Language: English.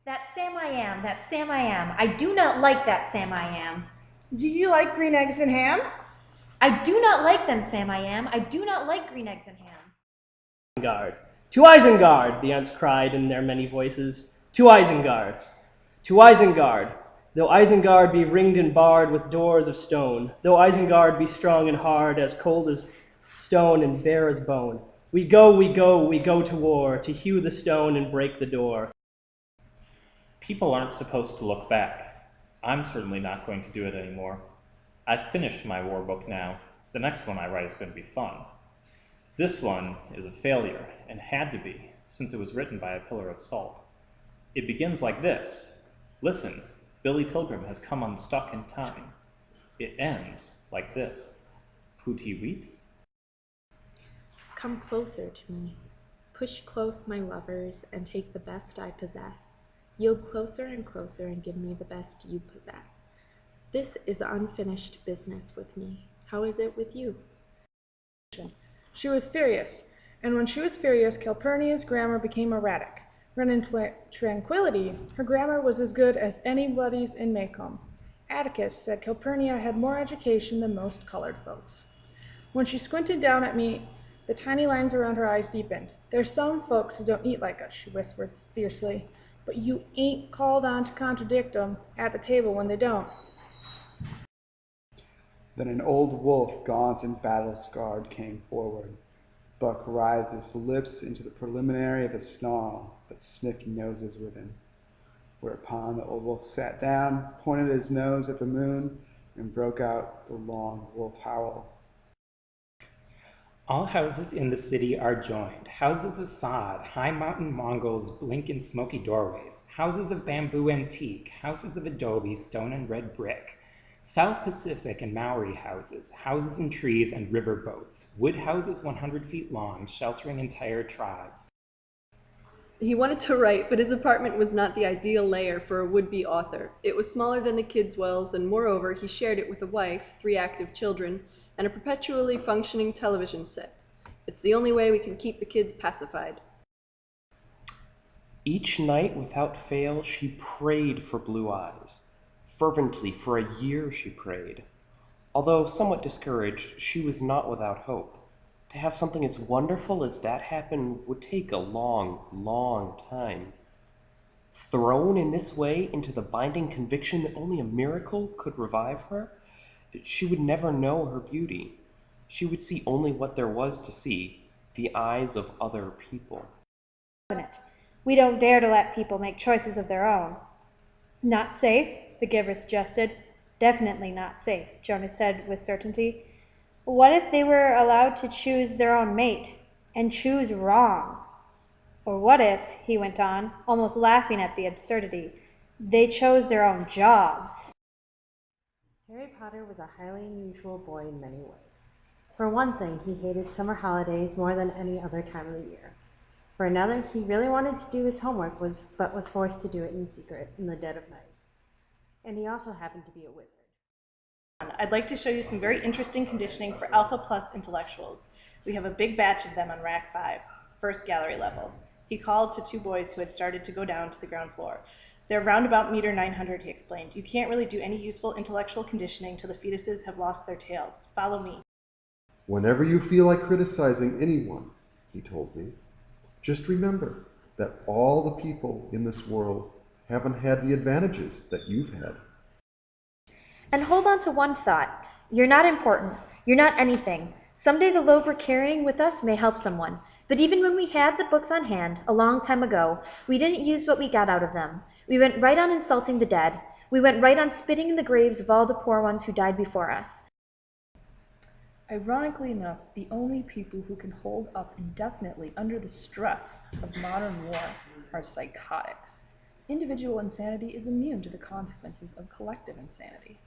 That Sam I am, that Sam I am. I do not like that Sam I am. Do you like green eggs and ham? I do not like them, Sam I am. I do not like green eggs and ham. Isengard. To Isengard, the ants cried in their many voices. To Isengard. To Isengard. Though Isengard be ringed and barred with doors of stone, though Isengard be strong and hard, as cold as stone and bare as bone, we go, we go, we go to war, to hew the stone and break the door. People aren't supposed to look back. I'm certainly not going to do it anymore. I've finished my war book now. The next one I write is going to be fun. This one is a failure, and had to be, since it was written by a pillar of salt. It begins like this. Listen, Billy Pilgrim has come unstuck in time. It ends like this. Pooty wheat? Come closer to me. Push close, my lovers, and take the best I possess. Yield closer and closer and give me the best you possess. This is unfinished business with me. How is it with you? She was furious, and when she was furious, Calpurnia's grammar became erratic. When in tranquility, her grammar was as good as anybody's in Maycomb. Atticus said Calpurnia had more education than most colored folks. When she squinted down at me, the tiny lines around her eyes deepened. There's some folks who don't eat like us, she whispered fiercely, but you ain't called on to contradict 'em at the table when they don't. Then an old wolf, gaunt and battle-scarred, came forward. Buck writhed his lips into the preliminary of a snarl, but sniffed noses with him. Whereupon the old wolf sat down, pointed his nose at the moon, and broke out the long wolf howl. All houses in the city are joined. Houses of sod, high mountain Mongols blink in smoky doorways. Houses of bamboo antique, houses of adobe, stone and red brick. South Pacific and Maori houses, houses in trees and river boats. Wood houses 100 feet long, sheltering entire tribes. He wanted to write, but his apartment was not the ideal lair for a would-be author. It was smaller than the kids' wells, and moreover, he shared it with a wife, 3 active children, and a perpetually functioning television set. It's the only way we can keep the kids pacified. Each night without fail she prayed for blue eyes. Fervently for a year she prayed. Although somewhat discouraged, she was not without hope. To have something as wonderful as that happen would take a long, long time. Thrown in this way into the binding conviction that only a miracle could revive her, she would never know her beauty. She would see only what there was to see, the eyes of other people. We don't dare to let people make choices of their own. Not safe, the giver suggested. Definitely not safe, Jonas said with certainty. What if they were allowed to choose their own mate, and choose wrong? Or what if, he went on, almost laughing at the absurdity, they chose their own jobs? Harry Potter was a highly unusual boy in many ways. For one thing, he hated summer holidays more than any other time of the year. For another, he really wanted to do his homework, but was forced to do it in secret in the dead of night. And he also happened to be a wizard. I'd like to show you some very interesting conditioning for Alpha Plus intellectuals. We have a big batch of them on Rack 5, first gallery level. He called to 2 boys who had started to go down to the ground floor. They're round about meter 900, he explained. You can't really do any useful intellectual conditioning till the fetuses have lost their tails. Follow me. Whenever you feel like criticizing anyone, he told me, just remember that all the people in this world haven't had the advantages that you've had. And hold on to one thought. You're not important. You're not anything. Someday the load we're carrying with us may help someone. But even when we had the books on hand, a long time ago, we didn't use what we got out of them. We went right on insulting the dead. We went right on spitting in the graves of all the poor ones who died before us. Ironically enough, the only people who can hold up indefinitely under the stress of modern war are psychotics. Individual insanity is immune to the consequences of collective insanity.